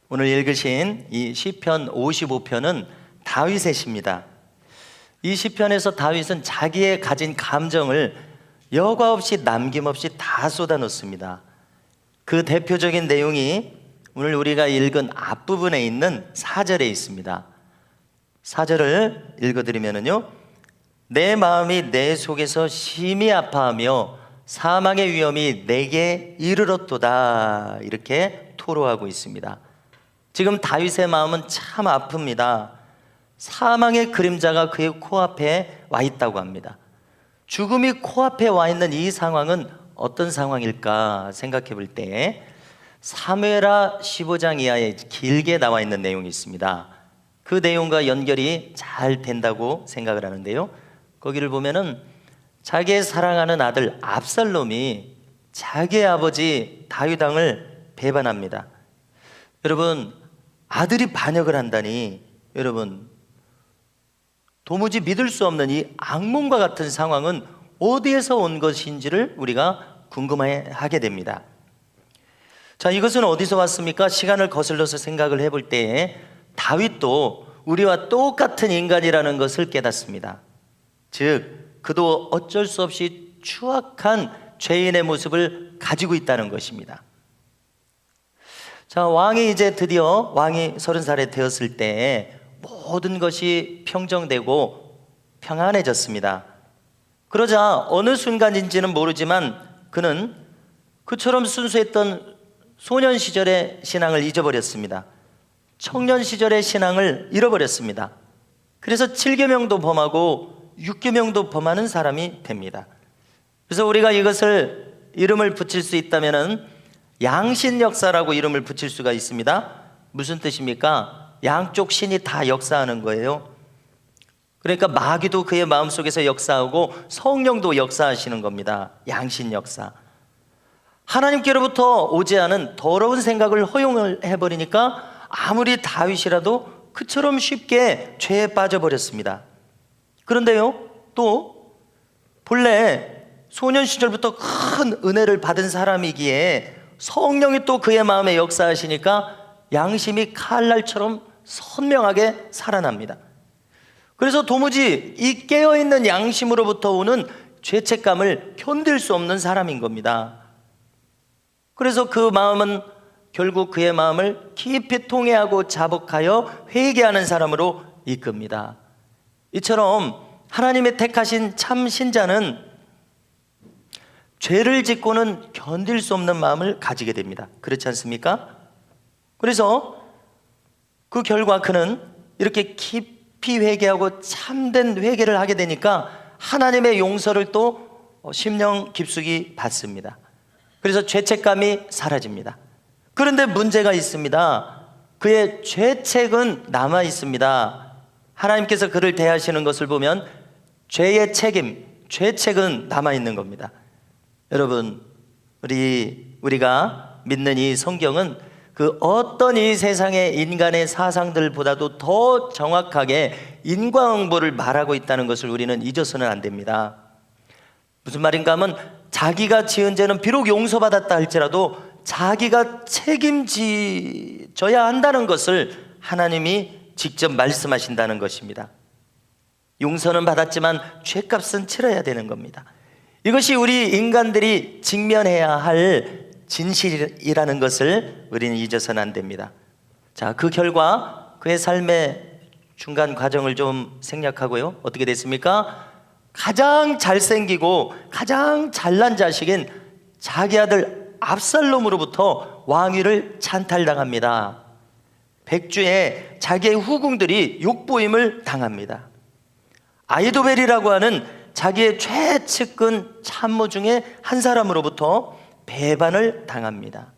오늘 읽으신 이 시편 55편은 다윗의 시입니다. 이 시편에서 다윗은 자기의 가진 감정을 여과 없이 남김없이 다 쏟아놓습니다. 그 대표적인 내용이 오늘 우리가 읽은 앞부분에 있는 4절에 있습니다. 4절을 읽어드리면요, 내 마음이 내 속에서 심히 아파하며 사망의 위험이 내게 이르렀도다, 이렇게 토로하고 있습니다. 지금 다윗의 마음은 참 아픕니다. 사망의 그림자가 그의 코앞에 와 있다고 합니다. 죽음이 코앞에 와 있는 이 상황은 어떤 상황일까 생각해 볼 때 사무엘하 15장 이하에 길게 나와 있는 내용이 있습니다. 그 내용과 연결이 잘 된다고 생각을 하는데요, 거기를 보면은 자기의 사랑하는 아들 압살롬이 자기의 아버지 다윗 왕을 배반합니다. 여러분, 아들이 반역을 한다니, 여러분, 도무지 믿을 수 없는 이 악몽과 같은 상황은 어디에서 온 것인지를 우리가 궁금해하게 됩니다. 자, 이것은 어디서 왔습니까? 시간을 거슬러서 생각을 해볼 때에 다윗도 우리와 똑같은 인간이라는 것을 깨닫습니다. 즉, 그도 어쩔 수 없이 추악한 죄인의 모습을 가지고 있다는 것입니다. 자, 왕이 이제 드디어 왕이 30살에 되었을 때 모든 것이 평정되고 평안해졌습니다. 그러자 어느 순간인지는 모르지만 그는 그처럼 순수했던 소년 시절의 신앙을 잊어버렸습니다. 청년 시절의 신앙을 잃어버렸습니다. 그래서 7계명도 범하고 6계명도 범하는 사람이 됩니다. 그래서 우리가 이것을 이름을 붙일 수 있다면은 양신 역사라고 이름을 붙일 수가 있습니다. 무슨 뜻입니까? 양쪽 신이 다 역사하는 거예요. 그러니까 마귀도 그의 마음속에서 역사하고 성령도 역사하시는 겁니다. 양신 역사. 하나님께로부터 오지 않은 더러운 생각을 허용을 해버리니까 아무리 다윗이라도 그처럼 쉽게 죄에 빠져버렸습니다. 그런데요, 또 본래 소년 시절부터 큰 은혜를 받은 사람이기에 성령이 또 그의 마음에 역사하시니까 양심이 칼날처럼 선명하게 살아납니다. 그래서 도무지 이 깨어있는 양심으로부터 오는 죄책감을 견딜 수 없는 사람인 겁니다. 그래서 그 마음은 결국 그의 마음을 깊이 통회하고 자복하여 회개하는 사람으로 이끕니다. 이처럼 하나님의 택하신 참 신자는 죄를 짓고는 견딜 수 없는 마음을 가지게 됩니다. 그렇지 않습니까? 그래서 그 결과 그는 이렇게 깊이 회개하고 참된 회개를 하게 되니까 하나님의 용서를 또 심령 깊숙이 받습니다. 그래서 죄책감이 사라집니다. 그런데 문제가 있습니다. 그의 죄책은 남아 있습니다. 하나님께서 그를 대하시는 것을 보면 죄의 책임, 죄책은 남아 있는 겁니다. 여러분, 우리가 믿는 이 성경은 그 어떤 이 세상의 인간의 사상들보다도 더 정확하게 인과응보를 말하고 있다는 것을 우리는 잊어서는 안 됩니다. 무슨 말인가 하면 자기가 지은 죄는 비록 용서받았다 할지라도 자기가 책임져야 한다는 것을 하나님이 직접 말씀하신다는 것입니다. 용서는 받았지만 죄값은 치러야 되는 겁니다. 이것이 우리 인간들이 직면해야 할 진실이라는 것을 우리는 잊어서는 안 됩니다. 자, 그 결과 그의 삶의 중간 과정을 좀 생략하고요, 어떻게 됐습니까? 가장 잘생기고 가장 잘난 자식인 자기 아들 압살롬으로부터 왕위를 찬탈당합니다. 백주에 자기의 후궁들이 욕보임을 당합니다. 아이도벨이라고 하는 자기의 최측근 참모 중에 한 사람으로부터 배반을 당합니다.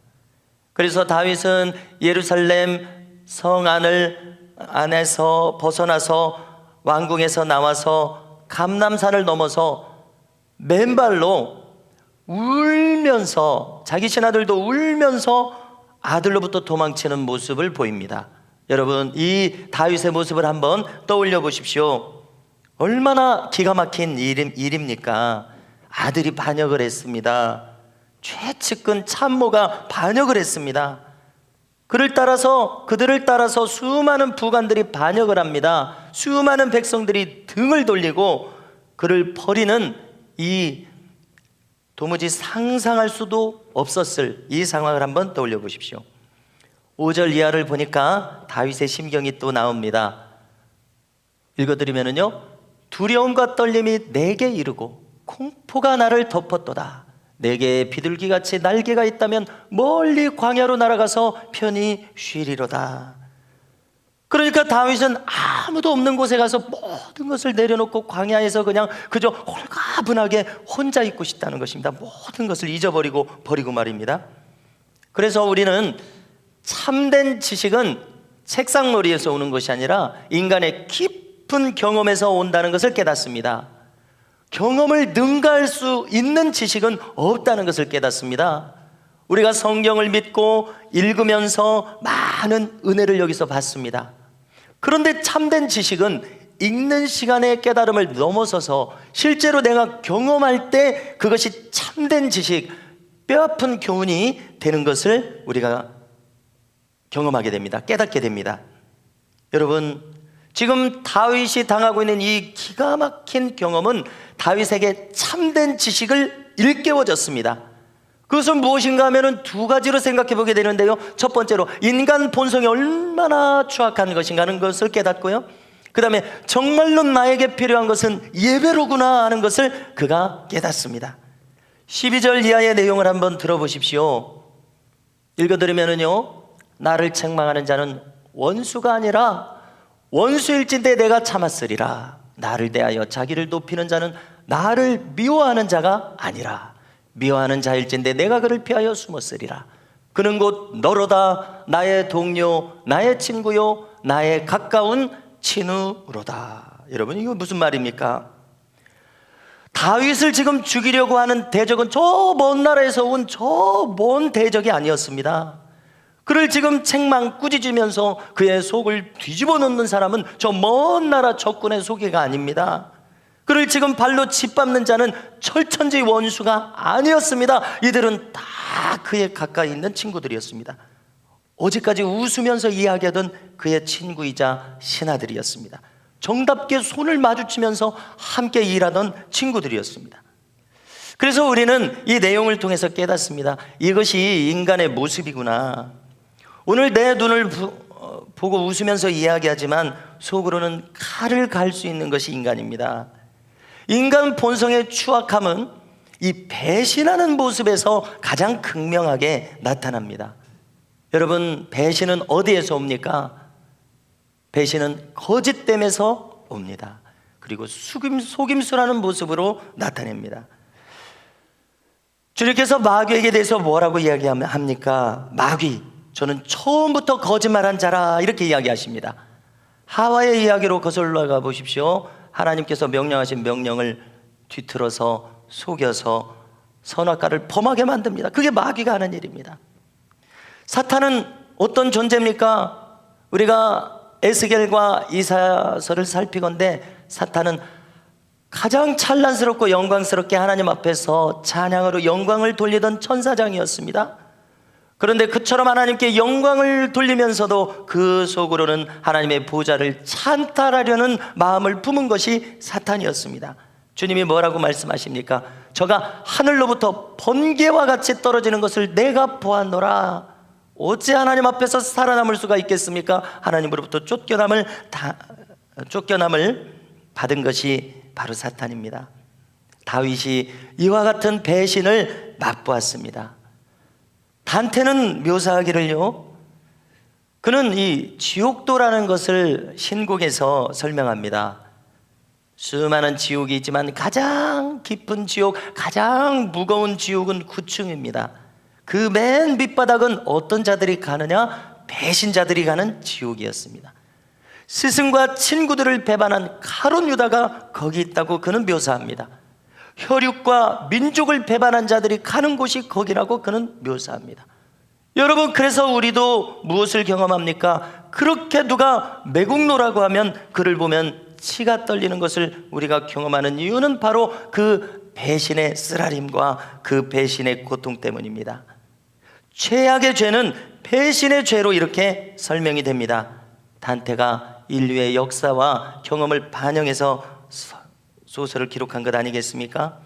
그래서 다윗은 예루살렘 성 안에서 벗어나서 왕궁에서 나와서 감람산을 넘어서 맨발로 울면서, 자기 신하들도 울면서 아들로부터 도망치는 모습을 보입니다. 여러분, 이 다윗의 모습을 한번 떠올려 보십시오. 얼마나 기가 막힌 일입니까? 아들이 반역을 했습니다. 최측근 참모가 반역을 했습니다. 그들을 따라서 수많은 부관들이 반역을 합니다. 수많은 백성들이 등을 돌리고 그를 버리는 이 도무지 상상할 수도 없었을 이 상황을 한번 떠올려 보십시오. 5절 이하를 보니까 다윗의 심경이 또 나옵니다. 읽어드리면요, 두려움과 떨림이 내게 이르고 공포가 나를 덮었도다. 내게 비둘기같이 날개가 있다면 멀리 광야로 날아가서 편히 쉬리로다. 그러니까 다윗은 아무도 없는 곳에 가서 모든 것을 내려놓고 광야에서 그저 홀가분하게 혼자 있고 싶다는 것입니다. 모든 것을 잊어버리고 버리고 말입니다. 그래서 우리는 참된 지식은 책상놀이에서 오는 것이 아니라 인간의 깊은 경험에서 온다는 것을 깨닫습니다. 경험을 능가할 수 있는 지식은 없다는 것을 깨닫습니다. 우리가 성경을 믿고 읽으면서 많은 은혜를 여기서 받습니다. 그런데 참된 지식은 읽는 시간의 깨달음을 넘어서서 실제로 내가 경험할 때 그것이 참된 지식, 뼈아픈 교훈이 되는 것을 우리가 경험하게 됩니다. 깨닫게 됩니다. 여러분, 지금 다윗이 당하고 있는 이 기가 막힌 경험은 다윗에게 참된 지식을 일깨워줬습니다. 그것은 무엇인가 하면 두 가지로 생각해 보게 되는데요, 첫 번째로 인간 본성이 얼마나 추악한 것인가 하는 것을 깨닫고요, 그 다음에 정말로 나에게 필요한 것은 예배로구나 하는 것을 그가 깨닫습니다. 12절 이하의 내용을 한번 들어보십시오. 읽어드리면요, 나를 책망하는 자는 원수가 아니라 원수일진데 내가 참았으리라. 나를 대하여 자기를 높이는 자는 나를 미워하는 자가 아니라 미워하는 자일진데 내가 그를 피하여 숨었으리라. 그는 곧 너로다. 나의 동료, 나의 친구요, 나의 가까운 친우로다. 여러분, 이거 무슨 말입니까? 다윗을 지금 죽이려고 하는 대적은 저 먼 나라에서 온 저 먼 대적이 아니었습니다. 그를 지금 책망 꾸짖으면서 그의 속을 뒤집어 놓는 사람은 저 먼 나라 적군의 소개가 아닙니다. 그를 지금 발로 짓밟는 자는 철천지 원수가 아니었습니다. 이들은 다 그의 가까이 있는 친구들이었습니다. 어제까지 웃으면서 이야기하던 그의 친구이자 신하들이었습니다. 정답게 손을 마주치면서 함께 일하던 친구들이었습니다. 그래서 우리는 이 내용을 통해서 깨닫습니다. 이것이 인간의 모습이구나. 오늘 내 눈을 보고 웃으면서 이야기하지만 속으로는 칼을 갈 수 있는 것이 인간입니다. 인간 본성의 추악함은 이 배신하는 모습에서 가장 극명하게 나타납니다. 여러분, 배신은 어디에서 옵니까? 배신은 거짓됨에서 옵니다. 그리고 속임수라는 모습으로 나타냅니다. 주님께서 마귀에게 대해서 뭐라고 이야기합니까? 마귀, 저는 처음부터 거짓말한 자라, 이렇게 이야기하십니다. 하와의 이야기로 거슬러 보십시오. 하나님께서 명령하신 명령을 뒤틀어서 속여서 선악과를 범하게 만듭니다. 그게 마귀가 하는 일입니다. 사탄은 어떤 존재입니까? 우리가 에스겔과 이사야서를 살피건대 사탄은 가장 찬란스럽고 영광스럽게 하나님 앞에서 찬양으로 영광을 돌리던 천사장이었습니다. 그런데 그처럼 하나님께 영광을 돌리면서도 그 속으로는 하나님의 보좌를 찬탈하려는 마음을 품은 것이 사탄이었습니다. 주님이 뭐라고 말씀하십니까? 저가 하늘로부터 번개와 같이 떨어지는 것을 내가 보았노라. 어찌 하나님 앞에서 살아남을 수가 있겠습니까? 하나님으로부터 쫓겨남을 받은 것이 바로 사탄입니다. 다윗이 이와 같은 배신을 맛보았습니다. 단테는 묘사하기를요, 그는 이 지옥도라는 것을 신곡에서 설명합니다. 수많은 지옥이 있지만 가장 깊은 지옥, 가장 무거운 지옥은 9층입니다. 그 맨 밑바닥은 어떤 자들이 가느냐? 배신자들이 가는 지옥이었습니다. 스승과 친구들을 배반한 가룟 유다가 거기 있다고 그는 묘사합니다. 혈육과 민족을 배반한 자들이 가는 곳이 거기라고 그는 묘사합니다. 여러분, 그래서 우리도 무엇을 경험합니까? 그렇게 누가 매국노라고 하면 그를 보면 치가 떨리는 것을 우리가 경험하는 이유는 바로 그 배신의 쓰라림과 그 배신의 고통 때문입니다. 최악의 죄는 배신의 죄로 이렇게 설명이 됩니다. 단테가 인류의 역사와 경험을 반영해서 소설을 기록한 것 아니겠습니까?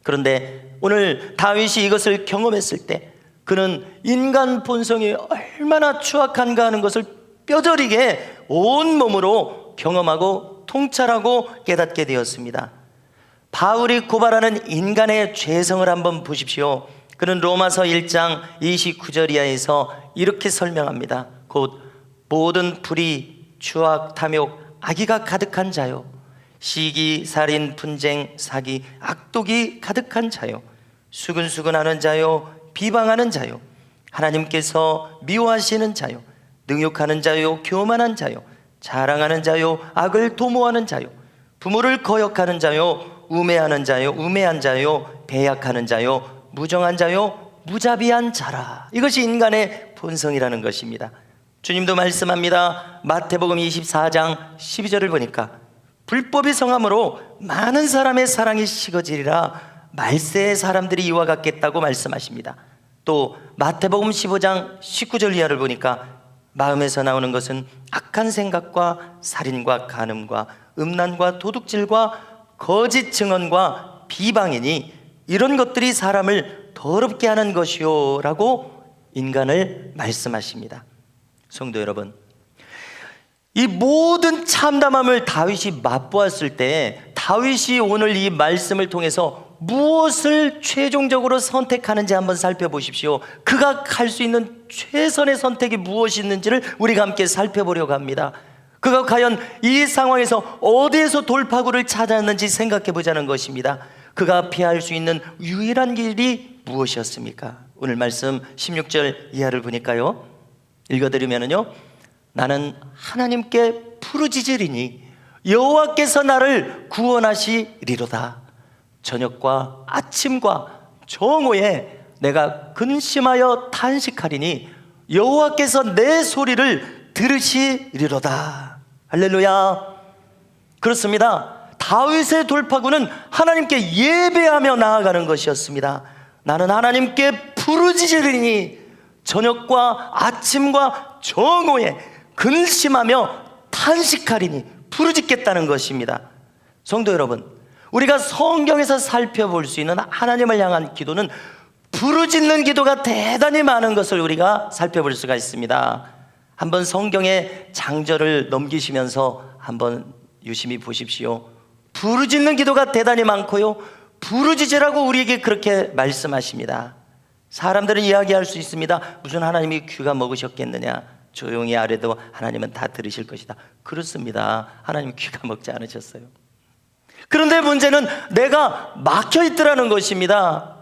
그런데 오늘 다윗이 이것을 경험했을 때 그는 인간 본성이 얼마나 추악한가 하는 것을 뼈저리게 온몸으로 경험하고 통찰하고 깨닫게 되었습니다. 바울이 고발하는 인간의 죄성을 한번 보십시오. 그는 로마서 1장 29절 이하에서 이렇게 설명합니다. 곧 모든 불의, 추악, 탐욕, 악의가 가득한 자요, 시기, 살인, 분쟁, 사기, 악독이 가득한 자요, 수근수근하는 자요, 비방하는 자요, 하나님께서 미워하시는 자요, 능욕하는 자요, 교만한 자요, 자랑하는 자요, 악을 도모하는 자요, 부모를 거역하는 자요, 우매하는 자요, 우매한 자요, 배약하는 자요, 무정한 자요, 무자비한 자라. 이것이 인간의 본성이라는 것입니다. 주님도 말씀합니다. 마태복음 24장 12절을 보니까 불법이 성함으로 많은 사람의 사랑이 식어지리라 말세의 사람들이 이와 같겠다고 말씀하십니다. 또 마태복음 15장 19절 이하를 보니까 마음에서 나오는 것은 악한 생각과 살인과 간음과 음란과 도둑질과 거짓 증언과 비방이니 이런 것들이 사람을 더럽게 하는 것이요 라고 인간을 말씀하십니다. 성도 여러분, 이 모든 참담함을 다윗이 맛보았을 때 다윗이 오늘 이 말씀을 통해서 무엇을 최종적으로 선택하는지 한번 살펴보십시오. 그가 할 수 있는 최선의 선택이 무엇이 있는지를 우리가 함께 살펴보려고 합니다. 그가 과연 이 상황에서 어디에서 돌파구를 찾았는지 생각해 보자는 것입니다. 그가 피할 수 있는 유일한 길이 무엇이었습니까? 오늘 말씀 16절 이하를 보니까요, 읽어드리면요, 나는 하나님께 부르짖으리니 여호와께서 나를 구원하시리로다. 저녁과 아침과 정오에 내가 근심하여 탄식하리니 여호와께서 내 소리를 들으시리로다. 할렐루야. 그렇습니다. 다윗의 돌파구는 하나님께 예배하며 나아가는 것이었습니다. 나는 하나님께 부르짖으리니 저녁과 아침과 정오에 근심하며 탄식하리니, 부르짖겠다는 것입니다. 성도 여러분, 우리가 성경에서 살펴볼 수 있는 하나님을 향한 기도는 부르짖는 기도가 대단히 많은 것을 우리가 살펴볼 수가 있습니다. 한번 성경의 장절을 넘기시면서 한번 유심히 보십시오. 부르짖는 기도가 대단히 많고요, 부르짖으라고 우리에게 그렇게 말씀하십니다. 사람들은 이야기할 수 있습니다. 무슨 하나님이 귀가 먹으셨겠느냐, 조용히 아래도 하나님은 다 들으실 것이다. 그렇습니다. 하나님 귀가 먹지 않으셨어요. 그런데 문제는 내가 막혀있더라는 것입니다.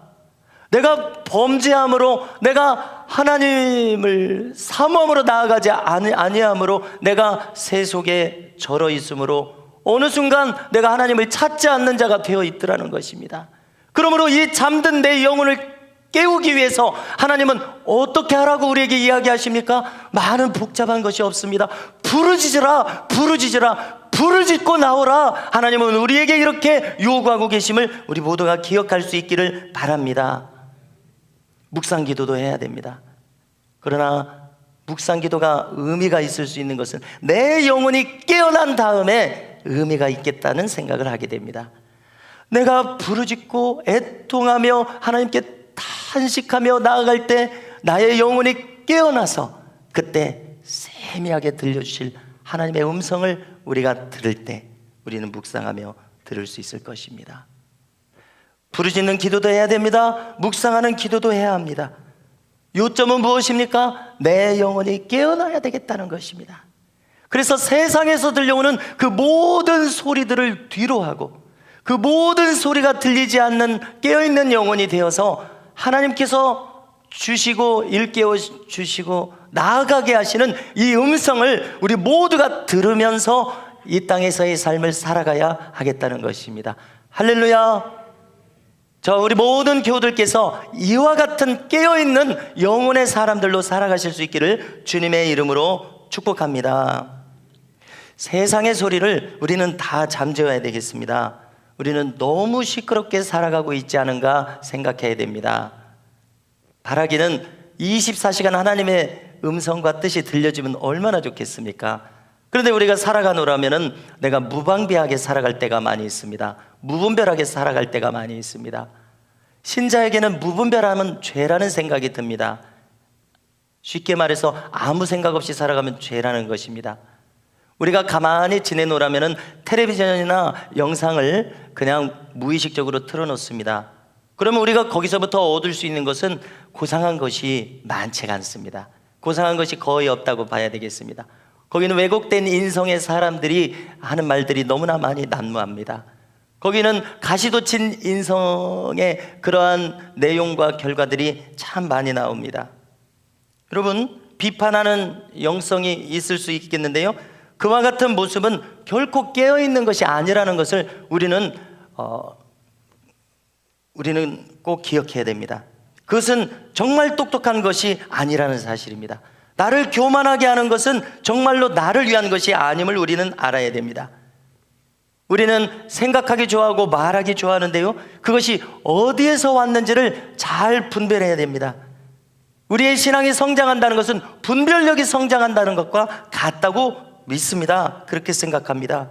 내가 범죄함으로, 내가 하나님을 사모함으로 나아가지 아니함으로, 내가 새 속에 절어 있으므로 어느 순간 내가 하나님을 찾지 않는 자가 되어 있더라는 것입니다. 그러므로 이 잠든 내 영혼을 깨우기 위해서 하나님은 어떻게 하라고 우리에게 이야기하십니까? 많은 복잡한 것이 없습니다. 부르짖으라, 부르짖으라, 부르짖고 나오라. 하나님은 우리에게 이렇게 요구하고 계심을 우리 모두가 기억할 수 있기를 바랍니다. 묵상 기도도 해야 됩니다. 그러나 묵상 기도가 의미가 있을 수 있는 것은 내 영혼이 깨어난 다음에 의미가 있겠다는 생각을 하게 됩니다. 내가 부르짖고 애통하며 하나님께 탄식하며 나아갈 때 나의 영혼이 깨어나서 그때 세미하게 들려주실 하나님의 음성을 우리가 들을 때 우리는 묵상하며 들을 수 있을 것입니다. 부르짖는 기도도 해야 됩니다. 묵상하는 기도도 해야 합니다. 요점은 무엇입니까? 내 영혼이 깨어나야 되겠다는 것입니다. 그래서 세상에서 들려오는 그 모든 소리들을 뒤로하고 그 모든 소리가 들리지 않는 깨어있는 영혼이 되어서 하나님께서 주시고 일깨워 주시고 나아가게 하시는 이 음성을 우리 모두가 들으면서 이 땅에서의 삶을 살아가야 하겠다는 것입니다. 할렐루야. 우리 모든 교우들께서 이와 같은 깨어있는 영혼의 사람들로 살아가실 수 있기를 주님의 이름으로 축복합니다. 세상의 소리를 우리는 다 잠재워야 되겠습니다. 우리는 너무 시끄럽게 살아가고 있지 않은가 생각해야 됩니다. 바라기는 24시간 하나님의 음성과 뜻이 들려지면 얼마나 좋겠습니까? 그런데 우리가 살아가노라면은 내가 무방비하게 살아갈 때가 많이 있습니다. 무분별하게 살아갈 때가 많이 있습니다. 신자에게는 무분별함은 죄라는 생각이 듭니다. 쉽게 말해서 아무 생각 없이 살아가면 죄라는 것입니다. 우리가 가만히 지내노라면은 텔레비전이나 영상을 그냥 무의식적으로 틀어놓습니다. 그러면 우리가 거기서부터 얻을 수 있는 것은 고상한 것이 많지가 않습니다. 고상한 것이 거의 없다고 봐야 되겠습니다. 거기는 왜곡된 인성의 사람들이 하는 말들이 너무나 많이 난무합니다. 거기는 가시돋친 인성의 그러한 내용과 결과들이 참 많이 나옵니다. 여러분, 비판하는 영성이 있을 수 있겠는데요, 그와 같은 모습은 결코 깨어있는 것이 아니라는 것을 우리는 꼭 기억해야 됩니다. 그것은 정말 똑똑한 것이 아니라는 사실입니다. 나를 교만하게 하는 것은 정말로 나를 위한 것이 아님을 우리는 알아야 됩니다. 우리는 생각하기 좋아하고 말하기 좋아하는데요, 그것이 어디에서 왔는지를 잘 분별해야 됩니다. 우리의 신앙이 성장한다는 것은 분별력이 성장한다는 것과 같다고 믿습니다. 그렇게 생각합니다.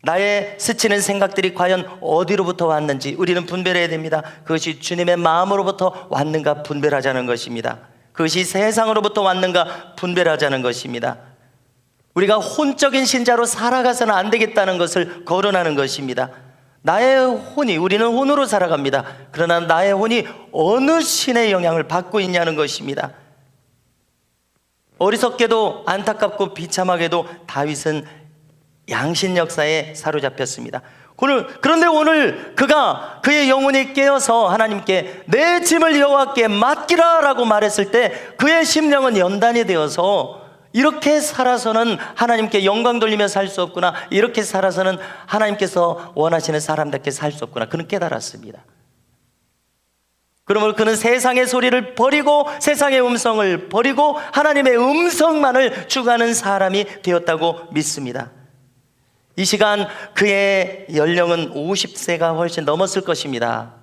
나의 스치는 생각들이 과연 어디로부터 왔는지 우리는 분별해야 됩니다. 그것이 주님의 마음으로부터 왔는가 분별하자는 것입니다. 그것이 세상으로부터 왔는가 분별하자는 것입니다. 우리가 혼적인 신자로 살아가서는 안 되겠다는 것을 거론하는 것입니다. 나의 혼이, 우리는 혼으로 살아갑니다. 그러나 나의 혼이 어느 신의 영향을 받고 있냐는 것입니다. 어리석게도 안타깝고 비참하게도 다윗은 양신 역사에 사로잡혔습니다. 그런데 오늘 그가 그의 영혼이 깨어서 하나님께 내 짐을 여호와께 맡기라 라고 말했을 때 그의 심령은 연단이 되어서 이렇게 살아서는 하나님께 영광 돌리며 살 수 없구나, 이렇게 살아서는 하나님께서 원하시는 사람답게 살 수 없구나, 그는 깨달았습니다. 그러므로 그는 세상의 소리를 버리고 세상의 음성을 버리고 하나님의 음성만을 추구하는 사람이 되었다고 믿습니다. 이 시간 그의 연령은 50세가 훨씬 넘었을 것입니다.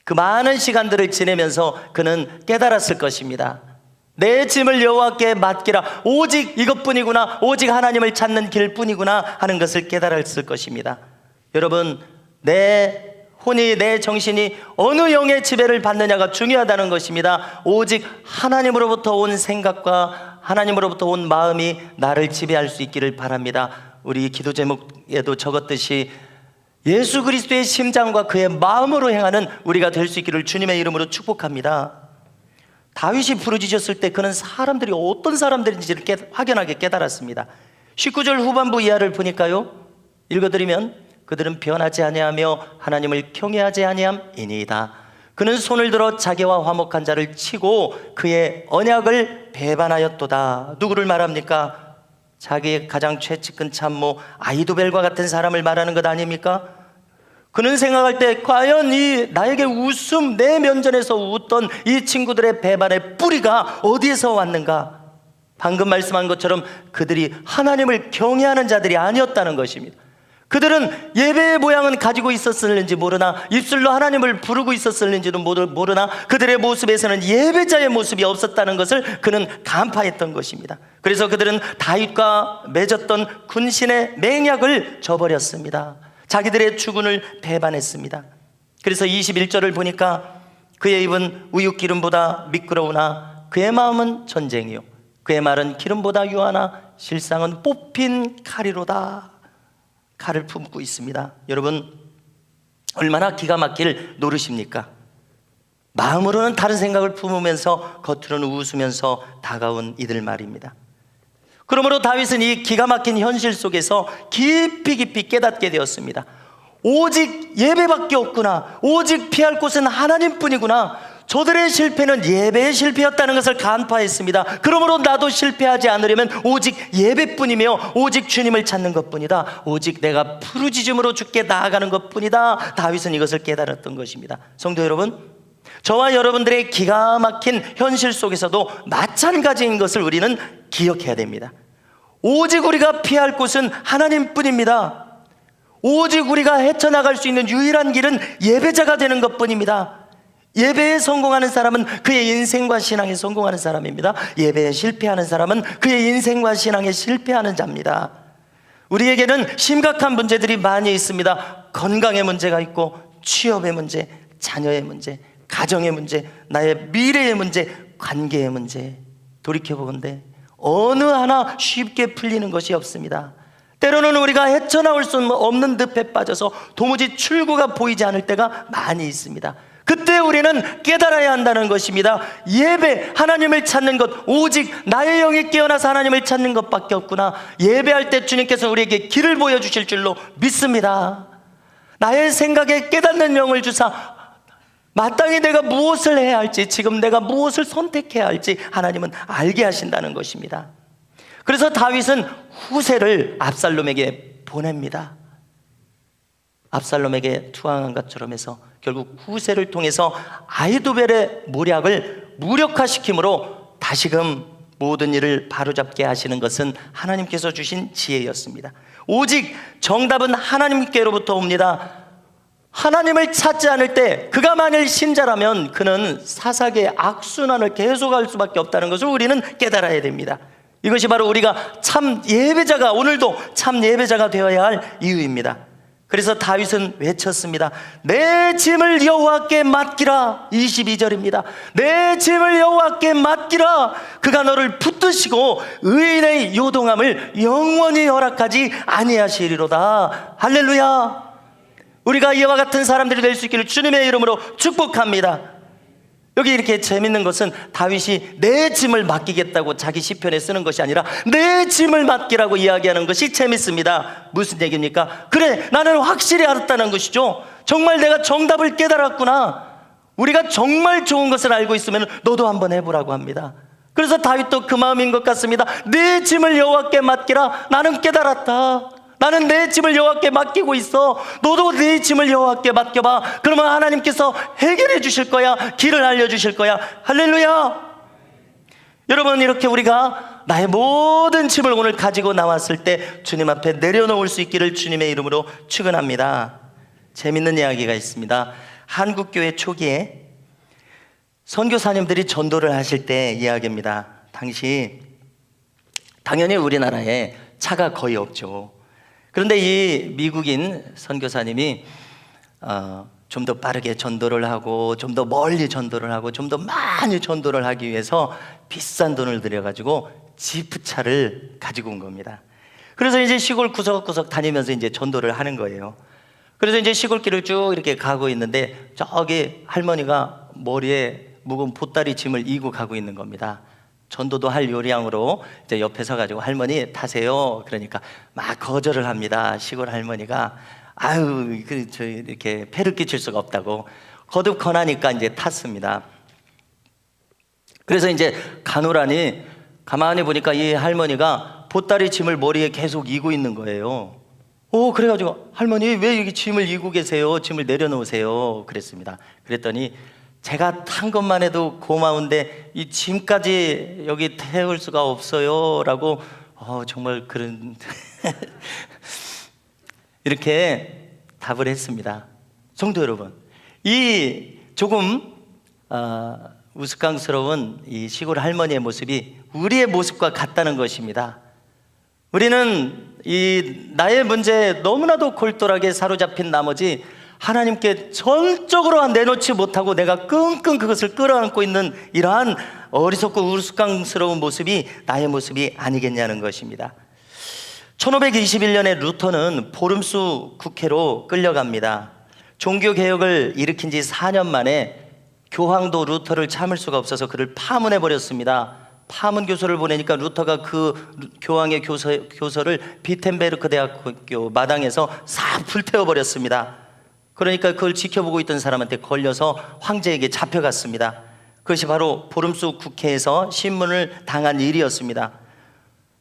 그 많은 시간들을 지내면서 그는 깨달았을 것입니다. 내 짐을 여호와께 맡기라, 오직 이것뿐이구나, 오직 하나님을 찾는 길뿐이구나 하는 것을 깨달았을 것입니다. 여러분, 내 혼이, 내 정신이 어느 영의 지배를 받느냐가 중요하다는 것입니다. 오직 하나님으로부터 온 생각과 하나님으로부터 온 마음이 나를 지배할 수 있기를 바랍니다. 우리 기도 제목에도 적었듯이 예수 그리스도의 심장과 그의 마음으로 행하는 우리가 될 수 있기를 주님의 이름으로 축복합니다. 다윗이 부르짖었을 때 그는 사람들이 어떤 사람들인지를 확연하게 깨달았습니다. 19절 후반부 이하를 보니까요, 읽어드리면 그들은 변하지 아니하며 하나님을 경외하지 아니함이니이다. 그는 손을 들어 자기와 화목한 자를 치고 그의 언약을 배반하였도다. 누구를 말합니까? 자기의 가장 최측근 참모 아히도벨과 같은 사람을 말하는 것 아닙니까? 그는 생각할 때 과연 이 나에게 웃음, 내 면전에서 웃던 이 친구들의 배반의 뿌리가 어디에서 왔는가? 방금 말씀한 것처럼 그들이 하나님을 경외하는 자들이 아니었다는 것입니다. 그들은 예배의 모양은 가지고 있었을는지 모르나, 입술로 하나님을 부르고 있었을는지도 모르나 그들의 모습에서는 예배자의 모습이 없었다는 것을 그는 간파했던 것입니다. 그래서 그들은 다윗과 맺었던 군신의 맹약을 저버렸습니다. 자기들의 주군을 배반했습니다. 그래서 21절을 보니까 그의 입은 우윳기름보다 미끄러우나 그의 마음은 전쟁이요 그의 말은 기름보다 유하나 실상은 뽑힌 칼이로다. 칼을 품고 있습니다. 여러분, 얼마나 기가 막힐 노릇입니까? 마음으로는 다른 생각을 품으면서 겉으로는 웃으면서 다가온 이들 말입니다. 그러므로 다윗은 이 기가 막힌 현실 속에서 깊이 깨닫게 되었습니다. 오직 예배밖에 없구나, 오직 피할 곳은 하나님뿐이구나. 저들의 실패는 예배의 실패였다는 것을 간파했습니다. 그러므로 나도 실패하지 않으려면 오직 예배뿐이며 오직 주님을 찾는 것뿐이다. 오직 내가 부르짖음으로 주께 나아가는 것뿐이다. 다윗은 이것을 깨달았던 것입니다. 성도 여러분, 저와 여러분들의 기가 막힌 현실 속에서도 마찬가지인 것을 우리는 기억해야 됩니다. 오직 우리가 피할 곳은 하나님뿐입니다. 오직 우리가 헤쳐나갈 수 있는 유일한 길은 예배자가 되는 것뿐입니다. 예배에 성공하는 사람은 그의 인생과 신앙에 성공하는 사람입니다. 예배에 실패하는 사람은 그의 인생과 신앙에 실패하는 자입니다. 우리에게는 심각한 문제들이 많이 있습니다. 건강의 문제가 있고, 취업의 문제, 자녀의 문제, 가정의 문제, 나의 미래의 문제, 관계의 문제. 돌이켜보건대 어느 하나 쉽게 풀리는 것이 없습니다. 때로는 우리가 헤쳐나올 수 없는 늪에 빠져서 도무지 출구가 보이지 않을 때가 많이 있습니다. 그때 우리는 깨달아야 한다는 것입니다. 예배, 하나님을 찾는 것, 오직 나의 영이 깨어나서 하나님을 찾는 것밖에 없구나. 예배할 때 주님께서 우리에게 길을 보여주실 줄로 믿습니다. 나의 생각에 깨닫는 영을 주사 마땅히 내가 무엇을 해야 할지, 지금 내가 무엇을 선택해야 할지 하나님은 알게 하신다는 것입니다. 그래서 다윗은 후세를 압살롬에게 보냅니다. 압살롬에게 투항한 것처럼 해서 결국 후세를 통해서 아히도벨의 모략을 무력화시킴으로 다시금 모든 일을 바로잡게 하시는 것은 하나님께서 주신 지혜였습니다. 오직 정답은 하나님께로부터 옵니다. 하나님을 찾지 않을 때, 그가 만일 신자라면 그는 사사기의 악순환을 계속할 수밖에 없다는 것을 우리는 깨달아야 됩니다. 이것이 바로 우리가 참 예배자가, 오늘도 참 예배자가 되어야 할 이유입니다. 그래서 다윗은 외쳤습니다. 내 짐을 여호와께 맡기라. 22절입니다. 내 짐을 여호와께 맡기라. 그가 너를 붙드시고 의인의 요동함을 영원히 허락하지 아니하시리로다. 할렐루야. 우리가 이와 같은 사람들이 될 수 있기를 주님의 이름으로 축복합니다. 여기 이렇게 재밌는 것은 다윗이 내 짐을 맡기겠다고 자기 시편에 쓰는 것이 아니라 내 짐을 맡기라고 이야기하는 것이 재밌습니다. 무슨 얘기입니까? 그래, 나는 확실히 알았다는 것이죠. 정말 내가 정답을 깨달았구나. 우리가 정말 좋은 것을 알고 있으면 너도 한번 해보라고 합니다. 그래서 다윗도 그 마음인 것 같습니다. 내 짐을 여호와께 맡기라. 나는 깨달았다. 나는 내 짐을 여호와께 맡기고 있어. 너도 내 짐을 여호와께 맡겨봐. 그러면 하나님께서 해결해 주실 거야. 길을 알려주실 거야. 할렐루야. 여러분, 이렇게 우리가 나의 모든 짐을 오늘 가지고 나왔을 때 주님 앞에 내려놓을 수 있기를 주님의 이름으로 축원합니다. 재밌는 이야기가 있습니다. 한국교회 초기에 선교사님들이 전도를 하실 때 이야기입니다. 당연히 우리나라에 차가 거의 없죠. 그런데 이 미국인 선교사님이 좀 더 빠르게 전도를 하고, 좀 더 멀리 전도를 하고, 좀 더 많이 전도를 하기 위해서 비싼 돈을 들여가지고 지프차를 가지고 온 겁니다. 그래서 이제 시골 구석구석 다니면서 이제 전도를 하는 거예요. 그래서 이제 시골길을 쭉 이렇게 가고 있는데 저기 할머니가 머리에 무거운 보따리 짐을 이고 가고 있는 겁니다. 전도도 할 요량으로 이제 옆에 서가지고 할머니 타세요. 그러니까 막 거절을 합니다. 시골 할머니가 아유, 저 이렇게 폐를 끼칠 수가 없다고 거듭 권하니까 이제 탔습니다. 그래서 이제 가노라니 가만히 보니까 이 할머니가 보따리 짐을 머리에 계속 이고 있는 거예요. 그래가지고 할머니 왜 여기 짐을 이고 계세요? 짐을 내려놓으세요. 그랬습니다. 그랬더니 제가 탄 것만 해도 고마운데 이 짐까지 여기 태울 수가 없어요 라고 정말 그런 이렇게 답을 했습니다. 성도 여러분, 이 조금 우스꽝스러운 이 시골 할머니의 모습이 우리의 모습과 같다는 것입니다. 우리는 이 나의 문제에 너무나도 골똘하게 사로잡힌 나머지 하나님께 전적으로 내놓지 못하고 내가 끙끙 그것을 끌어안고 있는 이러한 어리석고 우스꽝스러운 모습이 나의 모습이 아니겠냐는 것입니다. 1521년에 루터는 포름수 국회로 끌려갑니다. 종교개혁을 일으킨 지 4년 만에 교황도 루터를 참을 수가 없어서 그를 파문해버렸습니다. 파문 교서를 보내니까 루터가 그 교황의 교서를 비텐베르크 대학교 마당에서 싹 불태워버렸습니다. 그러니까 그걸 지켜보고 있던 사람한테 걸려서 황제에게 잡혀갔습니다. 그것이 바로 보름수 국회에서 신문을 당한 일이었습니다.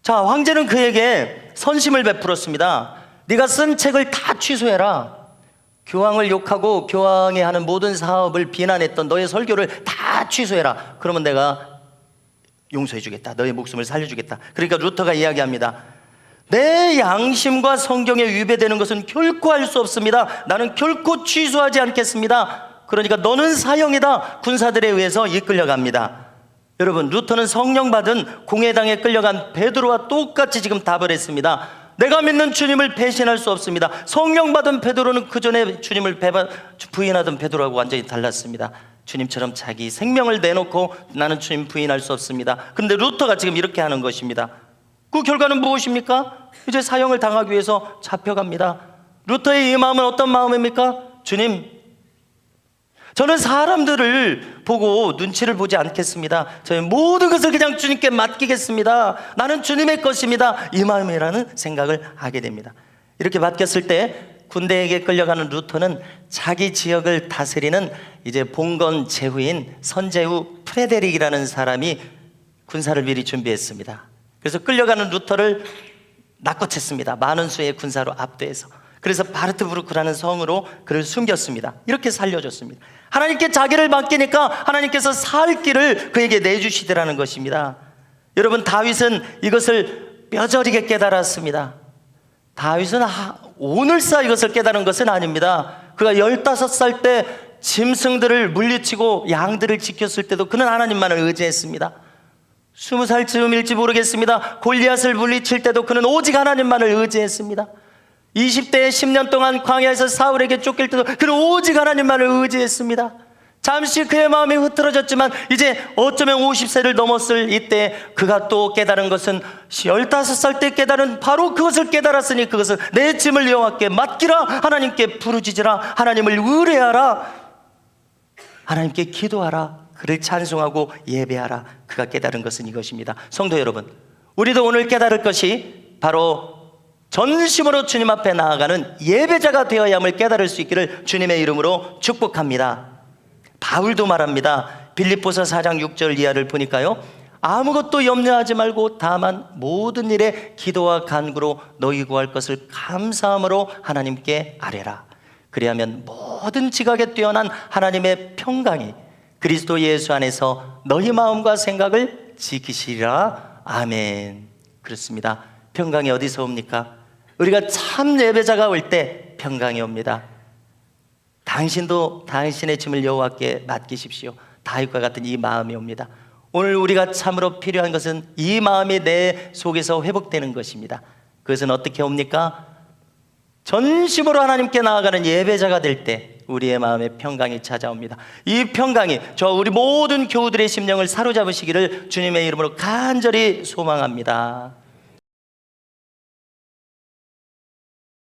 자, 황제는 그에게 선심을 베풀었습니다. 네가 쓴 책을 다 취소해라. 교황을 욕하고 교황이 하는 모든 사업을 비난했던 너의 설교를 다 취소해라. 그러면 내가 용서해 주겠다. 너의 목숨을 살려주겠다. 그러니까 루터가 이야기합니다. 내 양심과 성경에 위배되는 것은 결코 할 수 없습니다. 나는 결코 취소하지 않겠습니다. 그러니까 너는 사형이다. 군사들에 의해서 이끌려갑니다. 여러분, 루터는 성령 받은 공회당에 끌려간 베드로와 똑같이 지금 답을 했습니다. 내가 믿는 주님을 배신할 수 없습니다. 성령 받은 베드로는 그 전에 주님을 부인하던 베드로하고 완전히 달랐습니다. 주님처럼 자기 생명을 내놓고 나는 주님 부인할 수 없습니다. 그런데 루터가 지금 이렇게 하는 것입니다. 그 결과는 무엇입니까? 이제 사형을 당하기 위해서 잡혀갑니다. 루터의 이 마음은 어떤 마음입니까? 주님, 저는 사람들을 보고 눈치를 보지 않겠습니다. 저는 모든 것을 그냥 주님께 맡기겠습니다. 나는 주님의 것입니다. 이 마음이라는 생각을 하게 됩니다. 이렇게 맡겼을 때 군대에게 끌려가는 루터는 자기 지역을 다스리는 이제 봉건 제후인 선제후 프레데릭이라는 사람이 군사를 미리 준비했습니다. 그래서 끌려가는 루터를 낚아챘습니다. 많은 수의 군사로 압도해서. 그래서 바르트부르크라는 성으로 그를 숨겼습니다. 이렇게 살려줬습니다. 하나님께 자기를 맡기니까 하나님께서 살 길을 그에게 내주시더라는 것입니다. 여러분, 다윗은 이것을 뼈저리게 깨달았습니다. 다윗은 오늘사 이것을 깨달은 것은 아닙니다. 그가 15살 때 짐승들을 물리치고 양들을 지켰을 때도 그는 하나님만을 의지했습니다. 20살 즈음일지 모르겠습니다. 골리앗을 물리칠 때도 그는 오직 하나님만을 의지했습니다. 20대에 10년 동안 광야에서 사울에게 쫓길 때도 그는 오직 하나님만을 의지했습니다. 잠시 그의 마음이 흐트러졌지만 이제 어쩌면 50세를 넘었을 이때 그가 또 깨달은 것은 15살 때 깨달은 바로 그것을 깨달았으니 그것은 내 짐을 여호와께 맡기라. 하나님께 부르짖으라. 하나님을 의뢰하라. 하나님께 기도하라. 그를 찬송하고 예배하라. 그가 깨달은 것은 이것입니다. 성도 여러분, 우리도 오늘 깨달을 것이 바로 전심으로 주님 앞에 나아가는 예배자가 되어야 함을 깨달을 수 있기를 주님의 이름으로 축복합니다. 바울도 말합니다. 빌립보서 4장 6절 이하를 보니까요, 아무것도 염려하지 말고 다만 모든 일에 기도와 간구로 너희 구할 것을 감사함으로 하나님께 아뢰라. 그리하면 모든 지각에 뛰어난 하나님의 평강이 그리스도 예수 안에서 너희 마음과 생각을 지키시리라. 아멘. 그렇습니다. 평강이 어디서 옵니까? 우리가 참 예배자가 올 때 평강이 옵니다. 당신도 당신의 짐을 여호와께 맡기십시오. 다윗과 같은 이 마음이 옵니다. 오늘 우리가 참으로 필요한 것은 이 마음이 내 속에서 회복되는 것입니다. 그것은 어떻게 옵니까? 전심으로 하나님께 나아가는 예배자가 될 때 우리의 마음에 평강이 찾아옵니다. 이 평강이 우리 모든 교우들의 심령을 사로잡으시기를 주님의 이름으로 간절히 소망합니다.